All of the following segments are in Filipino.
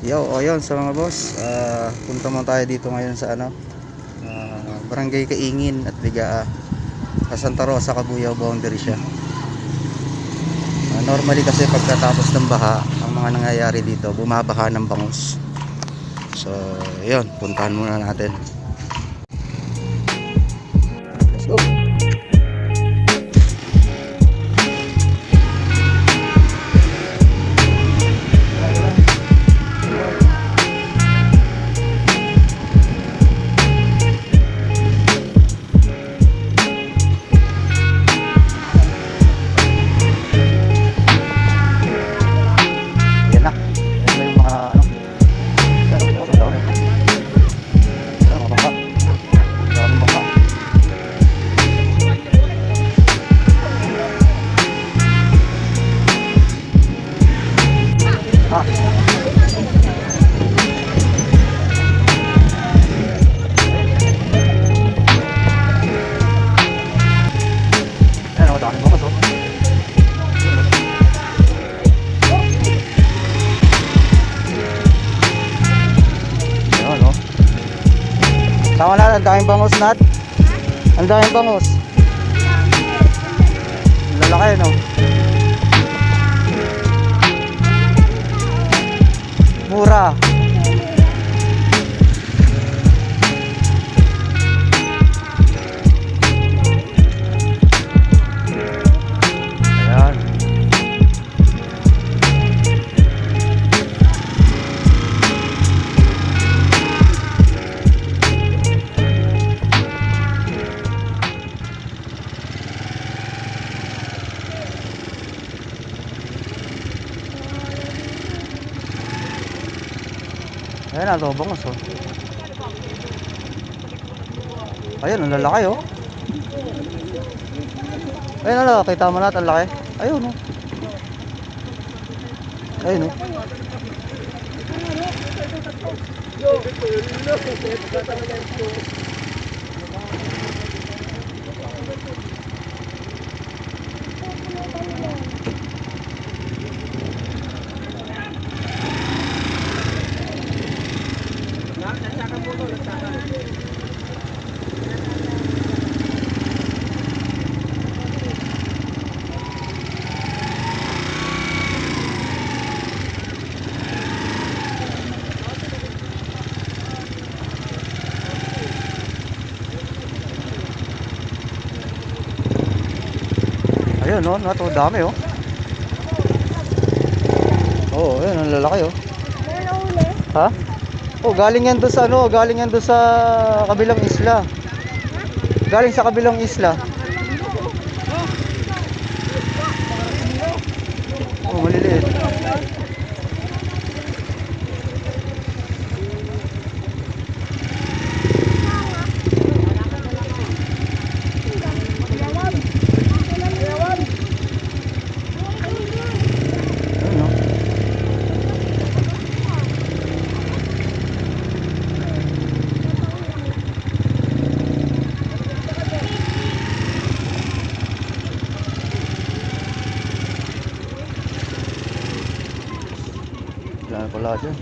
Yo, o yun sa mga boss, punta mo tayo dito ngayon sa Barangay Kaingin at Ligaa, sa Santa Rosa, Cabuyao boundary siya. Normally kasi pagkatapos ng baha, ang mga nangyayari dito, bumabaha ng bangus. So, yun, puntahan muna natin. Let's go. Yan na. Yan na yung mga tama na, ang daming bangus nat. Ang daming bangus. Lalaki, no? Mura. Ayan. Ayan, ang bangus, oh. Ayun, ang lalaki, oh. Ayun, ang lalaki. Kita mo natin, ang laki. Ayun, oh. Ayun, oh. Ayun, oh, nato dami, oh. Oh, ayun, ang lalaki, oh. Ha? Oh, galing yan doon sa galing yan doon sa kabilang isla. Galing sa kabilang isla. Oh, maliliit. Yan pala dyan.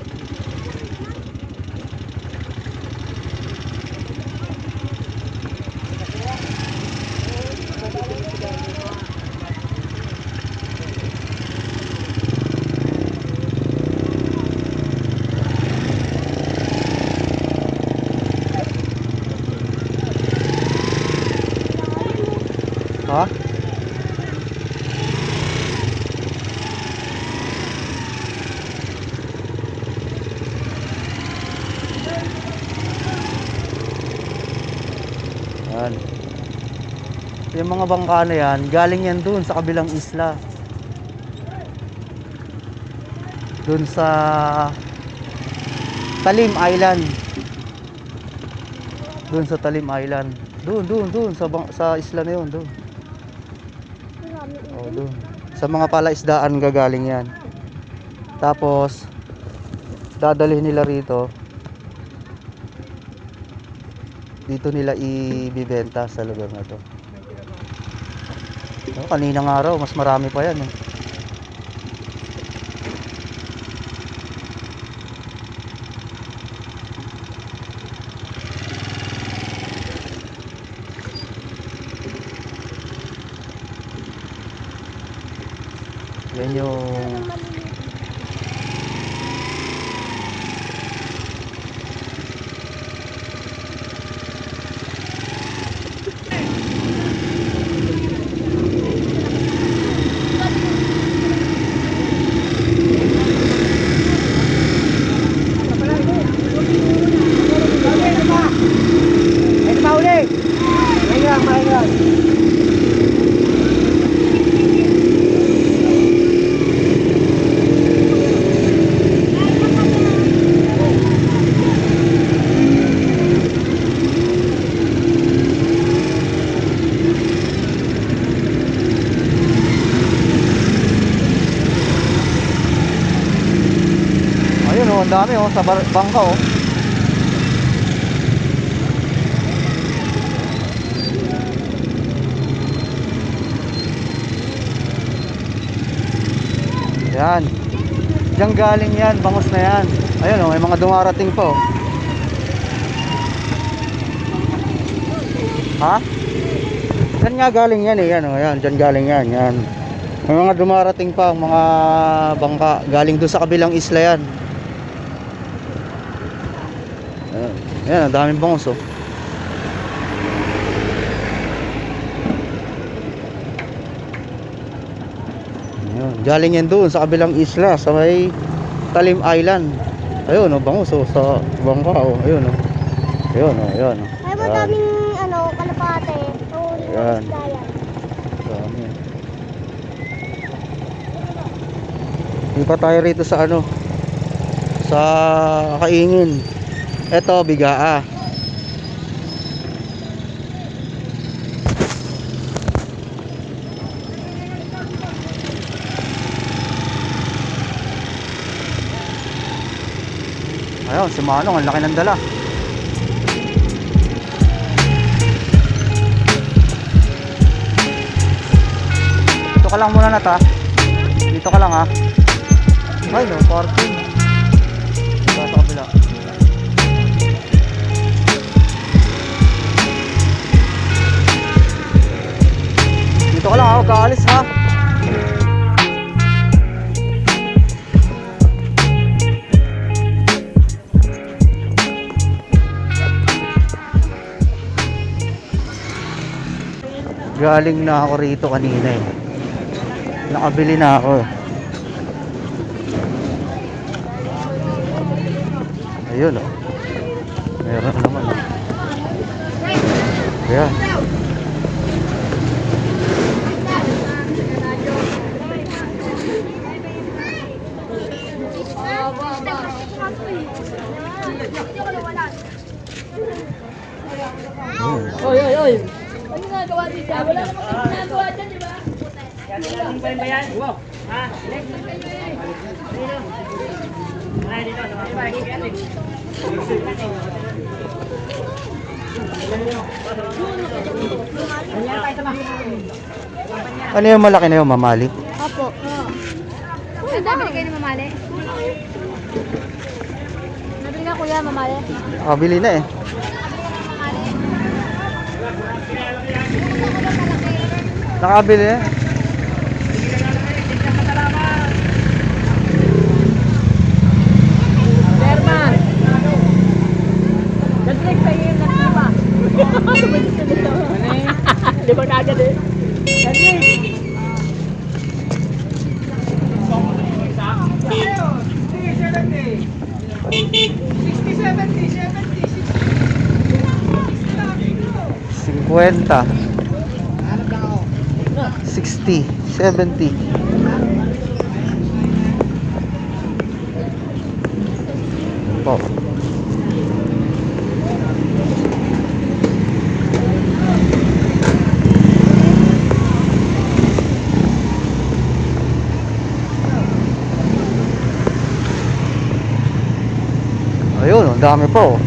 Ha? Yan. Yung mga bangka na yan, galing yan dun sa kabilang isla. Dun sa Talim Island. Dun sa Talim Island. Dun sa isla na yun, dun. Oh, dun. Sa mga palaisdaan gagaling yan. Tapos dadalhin nila rito. Dito nila ibibenta sa lugar na to. Oh, kaninang araw mas marami pa yan, eh. Yan yung ayun oh, ang dami oh sa bangka oh. Yan. Diyan galing yan, bangos na yan. Ayun oh, may mga dumarating pa oh. Ha? Diyan nga galing yan eh, yan oh, yan, diyan galing yan, yan. May mga dumarating pa, mga bangka galing doon sa kabilang isla yan. Ayan, ayan, ang daming bangos oh. Ayan, galing yan doon sa kabilang isla, sa may Talim Island. Ayun oh, bangos oh, sa bangka oh, ayun oh. Ayun oh, ayun oh. Ay, madaming ano, kalapate. Ayan. Dami. Hindi pa tayo rito sa ano, sa Kaingin. Eto, Bigaa. Ayun, si Manong, ang laki ng dala. Dito ka lang muna na ta. Dito ka lang ha. Ay no, parking. Dito sa kabila. Dito ka lang ha, huwag ka alis ha. Galing na ako rito kanina eh. Nakabili na ako. Ayun oh. Meron naman oh. Ayan. Oy, oy, oy. Ano ginagawa dito? Wala namang ginagawa dyan, di ba? Galing ba yan? Wow. Ha? Dito. Ay, dito. Ano yung malaki na yung mamali? Opo. Nabili kayo ng mamali? Nabili na kuya, mamali. Nakabili na eh. Nakabili na. Berman. Nag-break tayo yung nag-lima. Lima na agad eh. Nag-break. Kwenta 60, 70. Po. Ayun, ang dami po.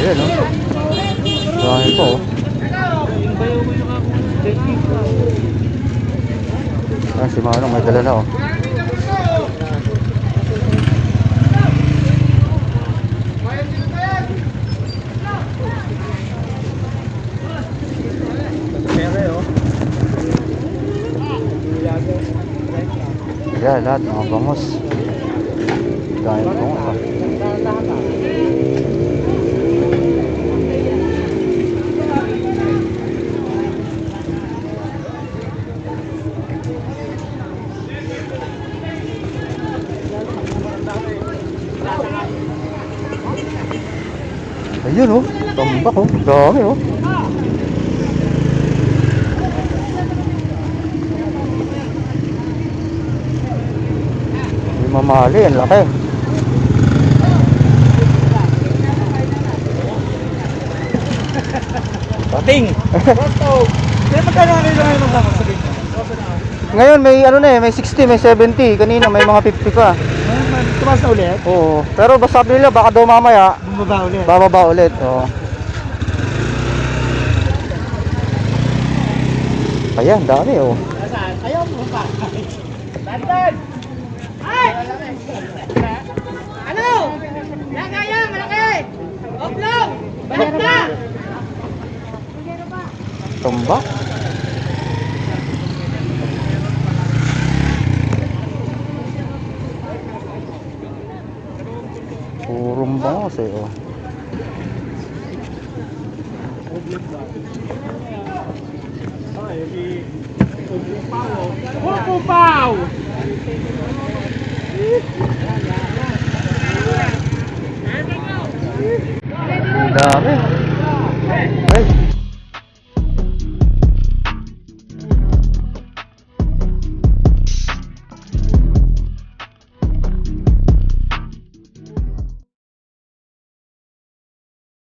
Ayan, no? Dami po. Ah, si Manong may dala na oh. Yan, lahat mga bangos. Dahil bangos ah. Ayun oh, tambak oh, dami oh. May mamali, ang laki. Pating! Kaya magkano ang ilang ng bangos sa dito? Ngayon may ano na eh, may 60, may 70. Kanina may mga 50 pa. Tumas na ulit? Oo, pero basta sabi nila baka daw mamaya Bumaba ulit. bababa ulit. Oo. Ayan, dami oh. Ayaw mo pa. Dandan! Ay! Ano? Lagaya, malaki! Oplong! Balik na! Tambak. Purong bangos eh oh. Pupaw!